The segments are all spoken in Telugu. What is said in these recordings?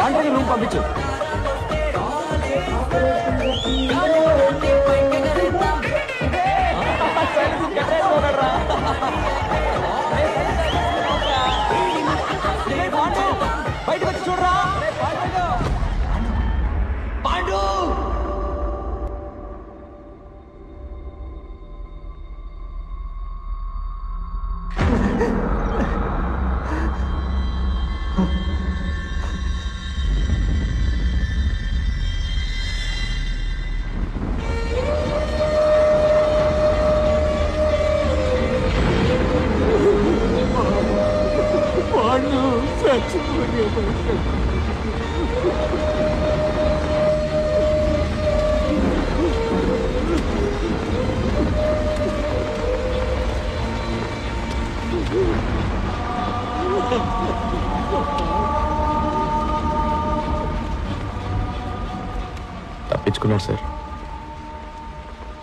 పాండ్రంగ రూమ్ పంపించు. బయటకు వచ్చి చూడరా పాండు. తప్పించుకున్నాడు సార్.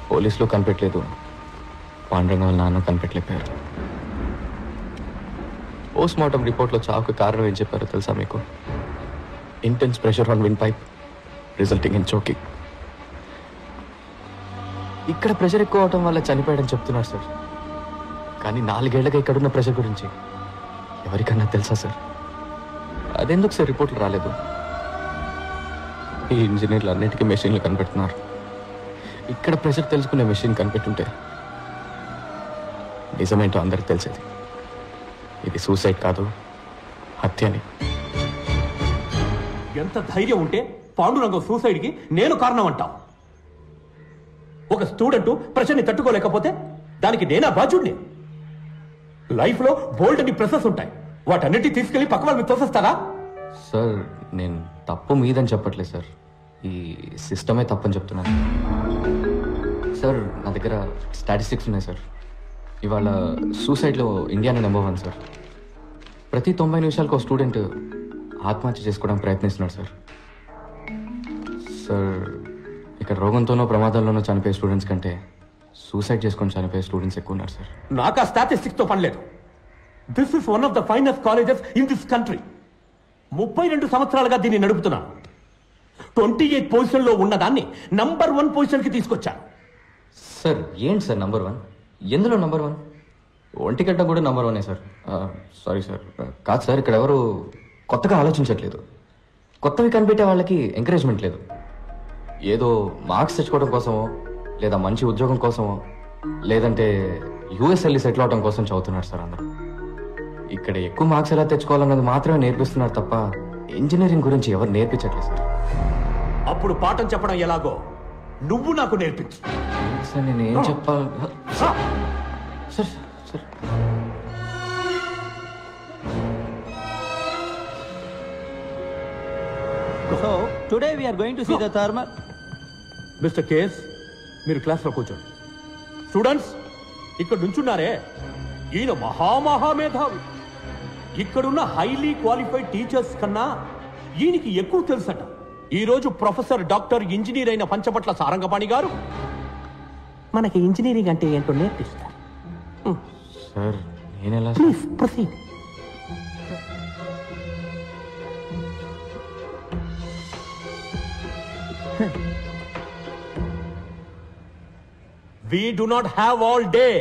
పోలీసులో కనిపెట్టలేదు, పాండురంగ వాళ్ళ నాన్న కనిపెట్టలేపారు. పోస్ట్ మార్టం రిపోర్ట్లో చావుకు కారణం ఏం చెప్పారో తెలుసా మీకు? Intense pressure on wind pipe resulting in choking. ఇక్కడ ప్రెషర్ ఎక్కువ అవటం వల్ల చనిపోయాడని చెప్తున్నారు సార్. కానీ 4 ఏళ్లగా ఇక్కడున్న ప్రెషర్ గురించి ఎవరికన్నా తెలుసా సార్? అదెందుకు సార్ రిపోర్ట్లు రాలేదు? ఈ ఇంజనీర్లు అన్నిటికీ మెషిన్లు కనిపెడుతున్నారు. ఇక్కడ ప్రెషర్ తెలుసుకునే మెషిన్ కనిపెట్టుంటే నిజమేంటో అందరికి తెలిసేది. ఇది సూసైడ్ కాదు, హత్యని. ఎంత ధైర్యం ఉంటే పాండురంగం సూసైడ్కి నేను కారణం అంటావు? ఒక స్టూడెంట్ ప్రెషర్ని తట్టుకోలేకపోతే దానికి నేనా బాధ్యుడిని? లైఫ్లో బోల్డ్ అని ప్రెషర్స్ ఉంటాయి, వాటన్నిటి తీసుకెళ్లి పక్క వాళ్ళని తోసేస్తారా? సార్ నేను తప్పు మీదని చెప్పట్లేదు సార్, ఈ సిస్టమే తప్పని చెప్తున్నాను సార్. నా దగ్గర స్టాటిస్టిక్స్ ఉన్నాయి సార్. ఇవాళ సూసైడ్లో ఇండియానే నెంబర్ 1 సార్. ప్రతి 90 నిమిషాలకు ఒక స్టూడెంట్ ఆత్మహత్య చేసుకోవడానికి ప్రయత్నిస్తున్నాడు సార్. సార్ ఇక్కడ రోగంతోనో ప్రమాదాల్లోనో చనిపోయే స్టూడెంట్స్ కంటే సూసైడ్ చేసుకొని చనిపోయే స్టూడెంట్స్ ఎక్కువ ఉన్నారు సార్. నాకు ఆ స్టాటిస్టిక్స్ తో పనిలేదు. This is one of the finest colleges in this country. 32 సంవత్సరాలుగా దీన్ని నడుపుతున్నాను. 28 పొజిషన్లో ఉన్నదాన్ని నంబర్ 1 పొజిషన్కి తీసుకొచ్చాను. సార్ ఏంటి సార్ నంబర్ 1? ఎందులో నంబర్ 1? ఒంటిగడ్డ కూడా నంబర్ 1 సార్. సారీ సార్, కాదు సార్, ఇక్కడ ఎవరు కొత్తగా ఆలోచించట్లేదు. కొత్తవి కనిపెట్టే వాళ్ళకి ఎంకరేజ్మెంట్ లేదు. ఏదో మార్క్స్ తెచ్చుకోవడం కోసమో, లేదా మంచి ఉద్యోగం కోసమో, లేదంటే యూఎస్ వెళ్ళి సెటిల్ అవడం కోసం చదువుతున్నారు సార్ అందరూ. ఇక్కడ ఎక్కువ మార్క్స్ ఎలా తెచ్చుకోవాలన్నది మాత్రమే నేర్పిస్తున్నారు తప్ప ఇంజనీరింగ్ గురించి ఎవరు నేర్పించట్లేదు సార్. అప్పుడు పాఠం చెప్పడం ఎలాగో నువ్వు నాకు నేర్పించు. సార్ నేను ఏం చెప్పాలి sir? Sir So today we are going to see the thermal. Mister KS, మీరు క్లాస్లో కూర్చోండి. స్టూడెంట్స్ ఇక్కడ నుంచున్నారే, ఈయన మహామహామేధావి. ఇక్కడున్న హైలీ క్వాలిఫైడ్ టీచర్స్ కన్నా ఈయనకి ఎక్కువ తెలుసట. ఈరోజు ప్రొఫెసర్ డాక్టర్ ఇంజనీర్ అయిన పంచపట్ల సారంగపాణి గారు మనకి ఇంజనీరింగ్ అంటే ఏంటో నేర్పిస్తారు. సార్ నేను ఎలా? Please proceed. We do not have all day.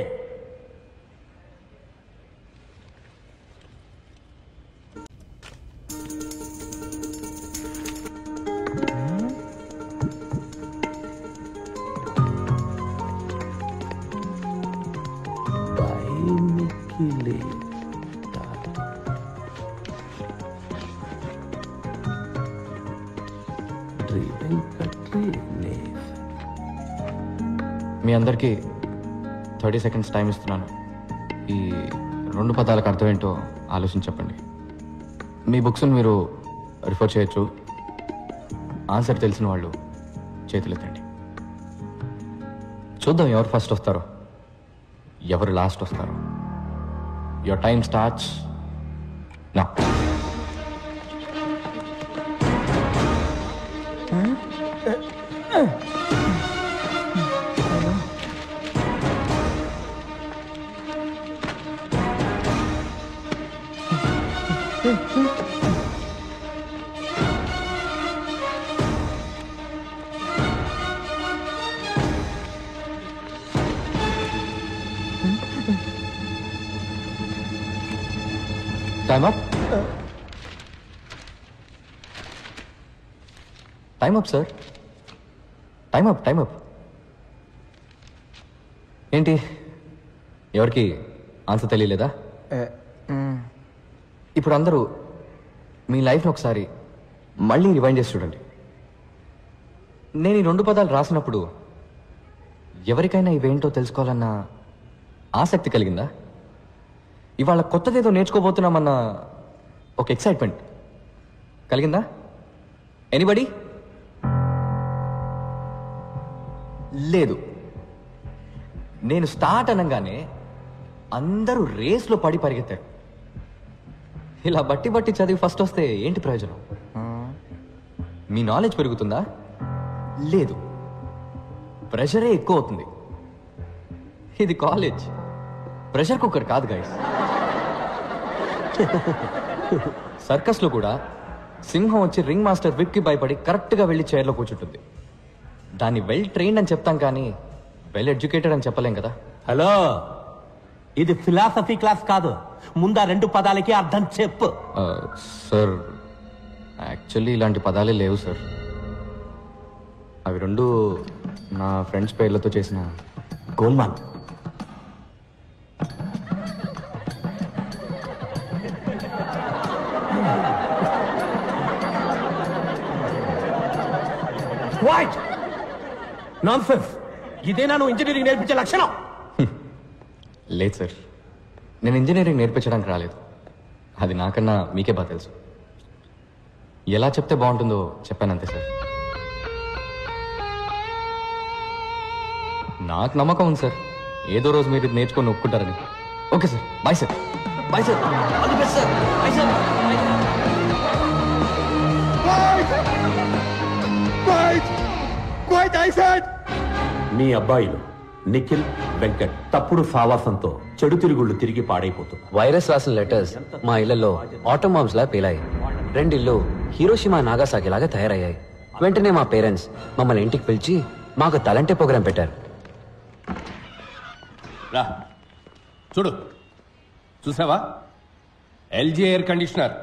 మీ అందరికీ 30 seconds టైం ఇస్తున్నాను. ఈ 2 పదాలకు అర్థం ఏంటో ఆలోచించి చెప్పండి. మీ బుక్స్ని మీరు రిఫర్ చేయొచ్చు. ఆన్సర్ తెలిసిన వాళ్ళు చేతులెత్తండి. చూద్దాం ఎవరు ఫస్ట్ వస్తారో, ఎవరు లాస్ట్ వస్తారో. Your time starts now. Time up. Time up sir. Time up. ఏంటి, ఎవరికి ఆన్సర్ తెలియలేదా? ఇప్పుడు అందరూ మీ లైఫ్ని ఒకసారి మళ్ళీ రివైండ్ చేసి చూడండి. నేను ఈ 2 పదాలు రాసినప్పుడు ఎవరికైనా ఇవేంటో తెలుసుకోవాలన్న ఆసక్తి కలిగిందా? ఇవాళ కొత్తదేదో నేర్చుకోబోతున్నామన్న ఒక ఎక్సైట్మెంట్ కలిగిందా? ఎనీబడి? లేదు. నేను స్టార్ట్ అనగానే అందరూ రేస్లో పడి పరిగెత్తారు. ఇలా బట్టి చదివి ఫస్ట్ వస్తే ఏంటి ప్రయోజనం? మీ నాలెడ్జ్ పెరుగుతుందా? లేదు, ప్రెషరే ఎక్కువ అవుతుంది. ఇది కాలేజ్, ప్రెషర్ కుక్కర్ కాదు గైస్. సర్కస్లో కూడా సింహం వచ్చి రింగ్ మాస్టర్ విప్కి భయపడి కరెక్ట్గా వెళ్ళి చైర్లో కూర్చుంటుంది. దాన్ని వెల్ ట్రైన్డ్ అని చెప్తాం కానీ వెల్ ఎడ్యుకేటెడ్ అని చెప్పలేం కదా. హలో, ఇది ఫిలాసఫీ క్లాస్ కాదు. ముందా 2 పదాలకి అర్థం చెప్పు. సార్, యాక్చువల్లీ ఇలాంటి పదాలే లేవు సార్. అవి 2 నా ఫ్రెండ్స్ పేర్లతో చేసిన గోల్మాల్. What nonsense! ఇదేనా నువ్వు ఇంజనీరింగ్ నేర్పించే లక్షణం? లేదు సార్, నేను ఇంజనీరింగ్ నేర్పించడానికి రాలేదు. అది నాకన్నా మీకే బాగా తెలుసు. ఎలా చెప్తే బాగుంటుందో చెప్పానంతే సార్. నాకు నమ్మకం ఉంది సార్, ఏదో రోజు మీరు ఇది నేర్చుకొని ఒప్పుకుంటారని. Okay sir, bye sir. Bye sir, all the best sir. Bye sir. మీ అబ్బాయిలు నిఖిల్, వెంకట్ తప్పుడు సావాసంతో చెడు తిరుగుళ్ళు తిరిగి పాడైపోతున్నారు. వైరస్ రాసిన లెటర్స్ మా ఇళ్లలో ఆటోమ్ బాంబ్స్ లా పేలాయి. 2 ఇళ్ళు హీరోషిమా నాగాసాకి లాగా తయారయ్యాయి. వెంటనే మా పేరెంట్స్ మమ్మల్ని ఇంటికి పిలిచి మాకు తలంటే ప్రోగ్రాం పెట్టారు. రా చూడు, చూసావా? LG air conditioner.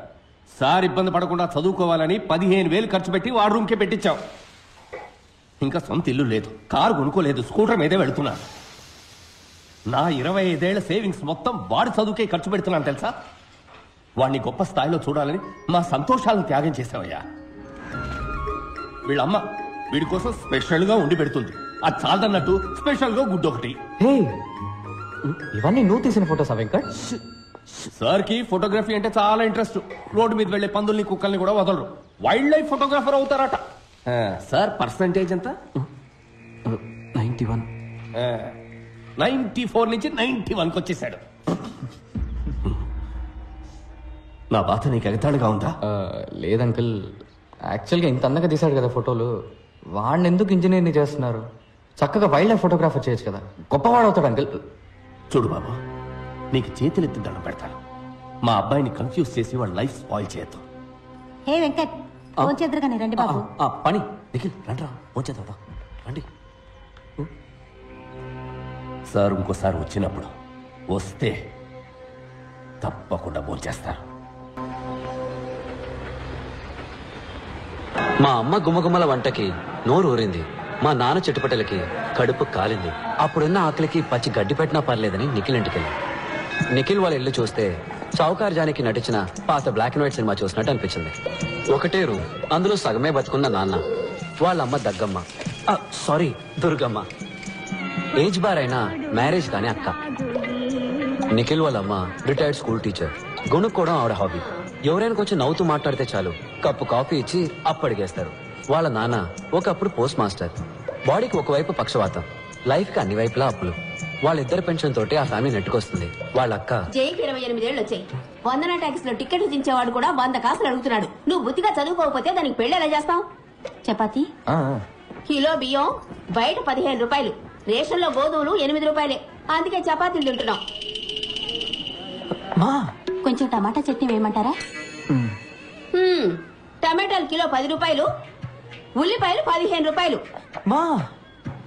సార్ ఇబ్బంది పడకుండా చదువుకోవాలని 15,000 ఖర్చు పెట్టి వాడు రూమ్కే పెట్టించాం. ఇంకా సొంత ఇల్లు లేదు, కారు కొనుక్కోలేదు, స్కూటర్ మీదే వెళుతున్నా. నా 25 ఏళ్ల సేవింగ్స్ మొత్తం వాడి చదువుకే ఖర్చు పెడుతున్నాను తెలుసా? వాడిని గొప్ప స్థాయిలో చూడాలని మా సంతోషాలను త్యాగం చేసావయ్యా. వీళ్ళమ్మ వీడి కోసం స్పెషల్ గా ఉండి పెడుతుంది. అది చాలదన్నట్టు స్పెషల్ గా గుడ్డు ఒకటి. హే, ఇవన్నీ నువ్వు తీసిన ఫోటోసా వెంకట్? సార్ కి ఫోటోగ్రఫీ అంటే చాలా ఇంట్రెస్ట్. రోడ్డు మీద వెళ్లే పందుల్ని కుక్కల్ని కూడా వదలరు. వైల్డ్ లైఫ్ ఫోటోగ్రాఫర్ అవుతారట. సార్ పర్సంటేజ్ ఎంత? 91. 94 నుంచి 91కి వచ్చేసాడు. నా బాధ నీకు ఎగతాళిగా ఉందా? లేదు అంకుల్, యాక్చువల్గా ఇంత అందంగా తీశాడు కదా ఫోటోలు, వాడిని ఎందుకు ఇంజనీర్ని చేస్తున్నారు? చక్కగా వైల్డ్ లైఫ్ ఫోటోగ్రాఫర్ చేయొచ్చు కదా, గొప్పవాడు అవుతాడు అంకుల్. చూడు బాబు, నీకు చేతులెత్తి దండం పెడతాను. మా అబ్బాయిని కన్ఫ్యూజ్ చేసి వాడి లైఫ్ స్పాయిల్ చేయొద్దు. హే వెంకట్, ఫోన్ చేద్దరుగానే రండి బాబు. పని నిఖిల్ రండి, వచ్చేద్దాం రండి. సార్ ఇంకోసారి వచ్చినప్పుడు వస్తే తప్పకుండా భోంచేస్తారు. మా అమ్మ గుమ్మగుమ్మల వంటకి నోరు ఊరింది. మా నాన్న చెట్టుపట్టలకి కడుపు కాలింది. అప్పుడున్న ఆకలికి పచ్చి గడ్డి పెట్టినా పర్లేదని నిఖిల్ ఇంటికెళ్ళి. నిఖిల్ వాళ్ళ ఇల్లు చూస్తే చౌకార్ జానికి నటించిన పాత బ్లాక్ అండ్ వైట్ సినిమా చూసినట్టు అనిపించింది. ఒకటే రూమ్, అందులో సగమే బతుకున్న నాన్న, వాళ్ళమ్మ దగ్గమ్మ, సారీ దుర్గమ్మ, ఏజ్ బార్ అయినా మ్యారేజ్ కాని అక్క. నిఖిల్ వాళ్ళమ్మ రిటైర్డ్ స్కూల్ టీచర్. గొనుక్కోవడం ఆవిడ హాబీ. ఎవరైనా కొంచెం నవ్వుతూ మాట్లాడితే చాలు కప్పు కాఫీ ఇచ్చి అప్పడిగేస్తారు. వాళ్ళ నాన్న ఒకప్పుడు పోస్ట్ మాస్టర్. బాడీకి ఒకవైపు పక్షవాతం, లైఫ్ కి అన్ని వైపులా అప్పులు. వాళ్ళిద్దరు పెన్షన్ తోటి ఆ ఫ్యామిలీ నెట్టుకొస్తుంది. వాళ్ళ అక్క జైకి 28 ఏళ్ళు వచ్చాయి. వందన ట్యాక్స్ లో టికెట్ దించేవాడు కూడా 100 కాసులు అడుగుతున్నాడు. నువ్వు బుద్ధిగా చదువుకోకపోతే దానికి పెళ్లి ఎలా చేస్తావు? చపాతి కిలో బియ్యం బయట 15 రూపాయలు, రేషన్ లో గోధుమలు 8 రూపాయలే. అందుకే చపాతీలు తింటున్నాం. కొంచెం టమాటా చట్నీ వేయమంటారా? టమాటాలు కిలో 10 రూపాయలు, ఉల్లిపాయలు 15 రూపాయలు.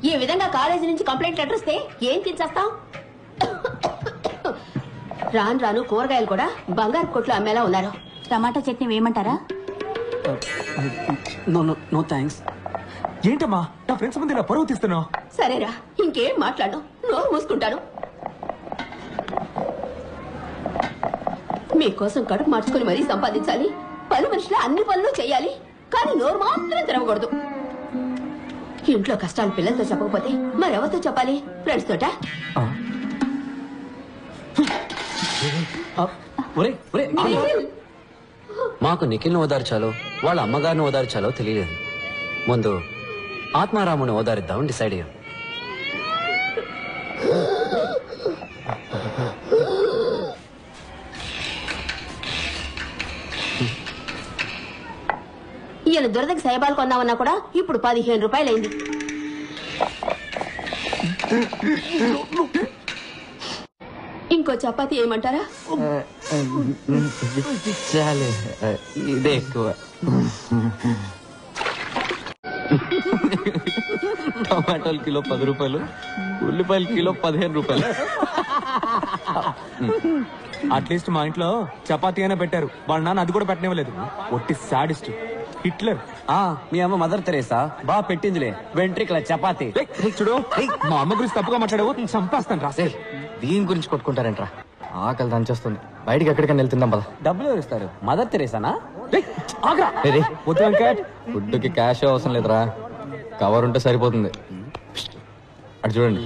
ఈ విధంగా కాలేజీ నుంచి కంప్లైంట్ లెటర్ వస్తే ఏం తెచ్చేస్తాం? రాను రాను కూరగాయలు కూడా బంగారు కొట్లు అమ్మేలా ఉన్నారు. టమాటా చట్నీ వేయమంటారా? No thanks. ఏంటమ్మా నా ఫ్రెండ్స్ ముందు ఇలా పరువు తీస్తున్నావు? సరేరా, ఇంకేం మాట్లాడు, నోరు మూసుకుంటాను. మీకోసం కడుపు మార్చుకుని మరీ సంపాదించాలి, పని మనుషులు అన్ని పనులు చేయాలి, కానీ నోరు మాత్రం తెరవకూడదు. ఇంట్లో కష్టాలు పిల్లలతో చెప్పకపోతే మరెవరితో చెప్పాలి? ఫ్రెండ్స్ తోట? మాకు నిఖిల్ని ఓదార్చాలో వాళ్ళ అమ్మగారిని ఓదార్చాలో తెలియలేదు. ముందు ఆత్మారాముని ఓదారిద్దామని డిసైడ్ అయ్యాం. ఈయన దురదకి సైబాలు కొందామన్నా కూడా ఇప్పుడు 15 రూపాయలైంది. ఇంకో చపాతీ ఏమంటారా? చాలే, ఇదే ఎక్కువ. టమాటాలు కిలో 10 రూపాయలు, ఉల్లిపాయలు కిలో 15 రూపాయలు. అట్లీస్ట్ మా ఇంట్లో చపాతీ అయినా పెట్టారు, వాళ్ళ నాన్న అది కూడా పెట్టనివ్వలేదు. ఒట్టి సాడిస్ట్ హిట్లర్. మీ అమ్మ మదర్ తెరేసా బా పెట్టిందిలే వెంట్రికల చపాతి. చూడు, మా అమ్మ గురించి తప్పుగా మాట్లాడావు, చంపేస్తాను రాసే. దీని గురించి కొట్టుకుంటారంట్రా, ఆకలి దంచేస్తుంది. బయటికి ఎక్కడికైనా వెళ్తుందాం పద. డబ్బులు ఎవరు ఇస్తారు? మదర్ తెరేసానా? ఫుడ్కి క్యాష్ అవసరం లేదురా, కవర్ ఉంటే సరిపోతుంది. అటు చూడండి.